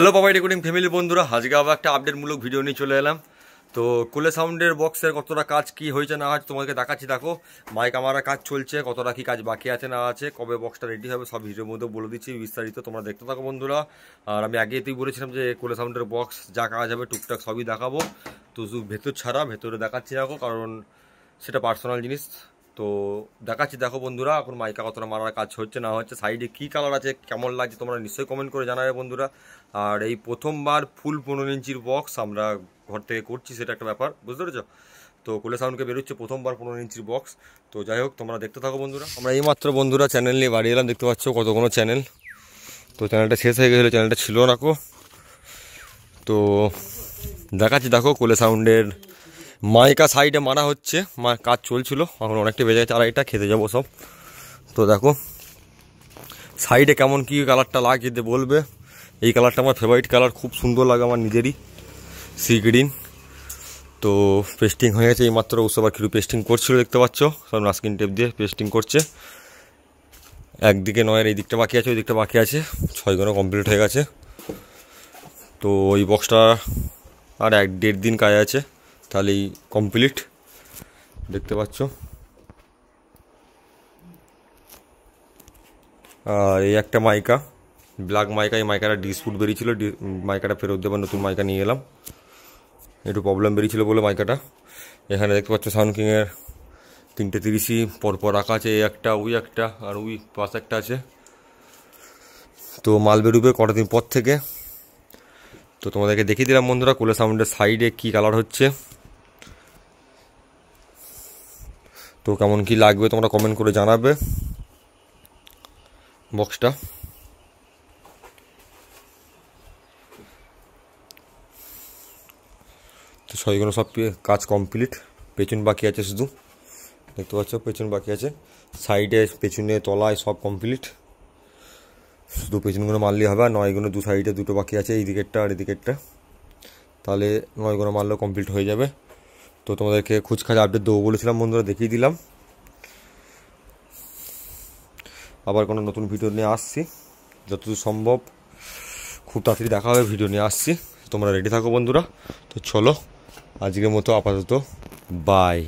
Hello বাবাই recording family বন্ধুরা, আজকে আবার একটা আপডেটমূলক ভিডিও নিয়ে চলে এলাম। তো কুলে সাউন্ডের বক্সের কতটা কাজ কি হয়েছে না হয়েছে তোমাদেরকে দেখাচ্ছি। দেখো মাইক আমার কাজ চলছে, কতটা কি কাজ বাকি আছে না আছে, কবে বক্সটা রেডি হবে সব ভিডিওর মধ্যে বলে দিচ্ছি বিস্তারিত, তোমরা দেখতে থাকো বন্ধুরা। আর আমি আগেই বলেছিলাম যে কুলে সাউন্ডের বক্স যা কাজ হবে টুকটাক সবই দেখাবো, তো শুধু ভেতর ছাড়া ভেতরে দেখাচ্ছি দেখো, কারণ সেটা পার্সোনাল জিনিস। তো দেখাচ্ছি দেখো বন্ধুরা, এখন মাইকা কতটা মারার কাজ হচ্ছে না হচ্ছে, সাইডে কী কালার আছে কেমন লাগছে তোমরা নিশ্চয়ই কমেন্ট করে জানাবে বন্ধুরা। আর এই প্রথমবার ফুল 15 ইঞ্চির বক্স আমরা ঘর থেকে করছি, সেটা একটা ব্যাপার, বুঝতে পেরেছো। তো কুলে সাউন্ডকে বেরোচ্ছে প্রথমবার 15 ইঞ্চির বক্স। তো যাই হোক তোমরা দেখতে থাকো বন্ধুরা। আমরা এইমাত্র বন্ধুরা চ্যানেল নিয়ে বাড়ি এলাম, দেখতে পাচ্ছ কতগুলো চ্যানেল। তো চ্যানেলটা শেষ হয়ে গেছিলো, চ্যানেলটা ছিল না কো। তো দেখাচ্ছি দেখো কুলে সাউন্ডের মাইকা সাইডে মারা হচ্ছে, কাজ চলছিল, এখন অনেকটা বেজে গেছে, আর এটা খেতে যাবো সব। তো দেখো সাইডে কেমন কী কালারটা লাগছে যে বলবে। এই কালারটা আমার ফেভারিট কালার, খুব সুন্দর লাগে আমার নিজেরই, সি গ্রিন। তো পেস্টিং হয়ে গেছে এইমাত্র, উৎসব আর কিছু পেস্টিং করছিল দেখতে পাচ্ছ, সব নাস্কিন টেপ দিয়ে পেস্টিং করছে। একদিকে নয়ের এই দিকটা বাকি আছে, ওই দিকটা বাকি আছে, 6 ঘন্টা কমপ্লিট হয়ে গেছে। তো ওই বক্সটা আর 1-1.5 দিন কাজ আছে, তাহলেই কমপ্লিট, দেখতে পাচ্ছ। আর এই একটা মাইকা, ব্ল্যাক মাইকা, এই মাইকাটা ডিসপুট বেরিয়েছিল, মাইকাটা ফেরত দেবার নতুন মাইকা নিয়ে এলাম, একটু প্রবলেম বেরিয়েছিল বলে মাইকাটা। এখানে দেখতে পাচ্ছ সাউন্ড কিংয়ের 3টে 30 পরপর রাখা আছে, এই একটা ওই একটা আর ওই পাশে একটা আছে। তো মাল বেরোবে কটা দিন পর থেকে। তো তোমাদেরকে দেখিয়ে দিলাম বন্ধুরা কুলে সাউন্ডের সাইডে কী কালার হচ্ছে। তো কেমন কি লাগবে তোমরা কমেন্ট করে জানাবে বক্সটা। তো সবগুলো সব কাজ কমপ্লিট, পেছন বাকি আছে শুধু, দেখতে পাচ্ছ পেছন বাকি আছে, সাইডে পেছনে তলায় সব কমপ্লিট, শুধু পেছনগুলো মারলেই হবে। আর 9 গুলো দু সাইডে দুটো বাকি আছে, এই দিকেরটা আর এই দিকেরটা, তাহলে 9 গুলো মারলেও কমপ্লিট হয়ে যাবে। তো তোমাদেরকে খুচখাচ আপডেট দেবো বলেছিলাম বন্ধুরা, দেখিয়ে দিলাম। আবার কোনো নতুন ভিডিও নিয়ে আসছি, যতদূর সম্ভব খুব তাড়াতাড়ি দেখা হবে, ভিডিও নিয়ে আসছি, তোমরা রেডি থাকো বন্ধুরা। তো চলো আজকের মতো আপাতত বাই।